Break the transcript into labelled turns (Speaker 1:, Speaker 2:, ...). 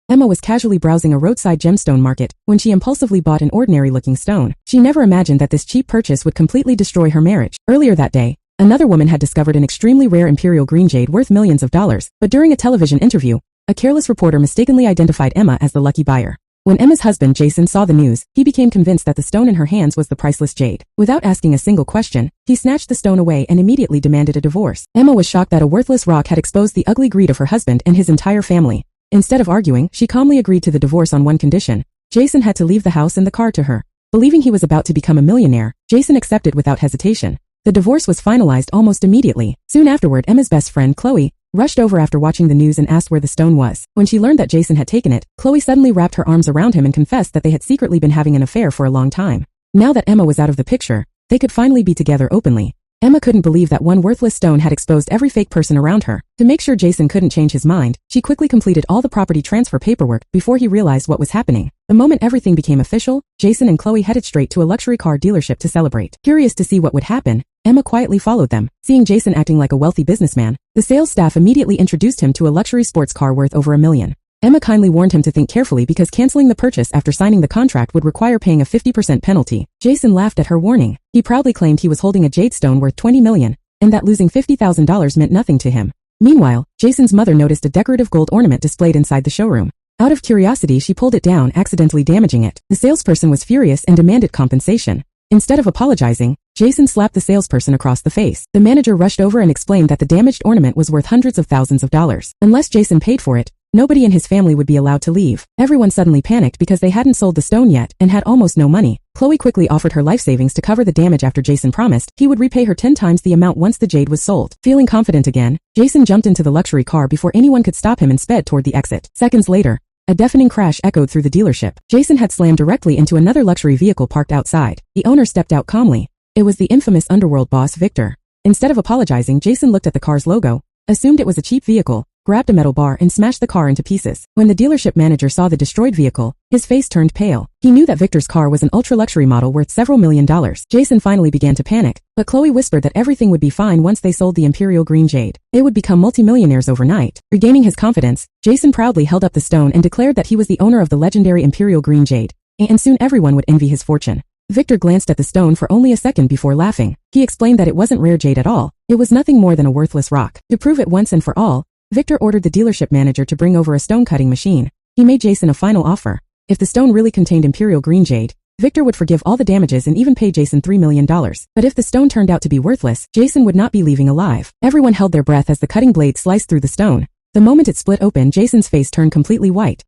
Speaker 1: Emma was casually browsing a roadside gemstone market when she impulsively bought an ordinary-looking stone. She never imagined that this cheap purchase would completely destroy her marriage. Earlier that day, another woman had discovered an extremely rare imperial green jade worth millions of dollars, but during a television interview, a careless reporter mistakenly identified Emma as the lucky buyer. When Emma's husband Jason saw the news, he became convinced that the stone in her hands was the priceless jade. Without asking a single question, he snatched the stone away and immediately demanded a divorce. Emma was shocked that a worthless rock had exposed the ugly greed of her husband and his entire family. Instead of arguing, she calmly agreed to the divorce on one condition. Jason had to leave the house and the car to her. Believing he was about to become a millionaire, Jason accepted without hesitation. The divorce was finalized almost immediately. Soon afterward, Emma's best friend, Chloe, rushed over after watching the news and asked where the stone was. When she learned that Jason had taken it, Chloe suddenly wrapped her arms around him and confessed that they had secretly been having an affair for a long time. Now that Emma was out of the picture, they could finally be together openly. Emma couldn't believe that one worthless stone had exposed every fake person around her. To make sure Jason couldn't change his mind, she quickly completed all the property transfer paperwork before he realized what was happening. The moment everything became official, Jason and Chloe headed straight to a luxury car dealership to celebrate. Curious to see what would happen, Emma quietly followed them. Seeing Jason acting like a wealthy businessman, the sales staff immediately introduced him to a luxury sports car worth over $1 million. Emma kindly warned him to think carefully because canceling the purchase after signing the contract would require paying a 50% penalty. Jason laughed at her warning. He proudly claimed he was holding a jade stone worth $20 million, and that losing $50,000 meant nothing to him. Meanwhile, Jason's mother noticed a decorative gold ornament displayed inside the showroom. Out of curiosity, she pulled it down, accidentally damaging it. The salesperson was furious and demanded compensation. Instead of apologizing, Jason slapped the salesperson across the face. The manager rushed over and explained that the damaged ornament was worth hundreds of thousands of dollars. Unless Jason paid for it, nobody in his family would be allowed to leave. Everyone suddenly panicked because they hadn't sold the stone yet and had almost no money. Chloe quickly offered her life savings to cover the damage after Jason promised he would repay her 10 times the amount once the jade was sold. Feeling confident again, Jason jumped into the luxury car before anyone could stop him and sped toward the exit. Seconds later, a deafening crash echoed through the dealership. Jason had slammed directly into another luxury vehicle parked outside. The owner stepped out calmly. It was the infamous underworld boss, Victor. Instead of apologizing, Jason looked at the car's logo, assumed it was a cheap vehicle, grabbed a metal bar and smashed the car into pieces. When the dealership manager saw the destroyed vehicle, his face turned pale. He knew that Victor's car was an ultra-luxury model worth several $1 million. Jason finally began to panic, but Chloe whispered that everything would be fine once they sold the imperial green jade. They would become multimillionaires overnight. Regaining his confidence, Jason proudly held up the stone and declared that he was the owner of the legendary imperial green jade, and soon everyone would envy his fortune. Victor glanced at the stone for only a second before laughing. He explained that it wasn't rare jade at all. It was nothing more than a worthless rock. To prove it once and for all, Victor ordered the dealership manager to bring over a stone-cutting machine. He made Jason a final offer. If the stone really contained imperial green jade, Victor would forgive all the damages and even pay Jason $3 million. But if the stone turned out to be worthless, Jason would not be leaving alive. Everyone held their breath as the cutting blade sliced through the stone. The moment it split open, Jason's face turned completely white.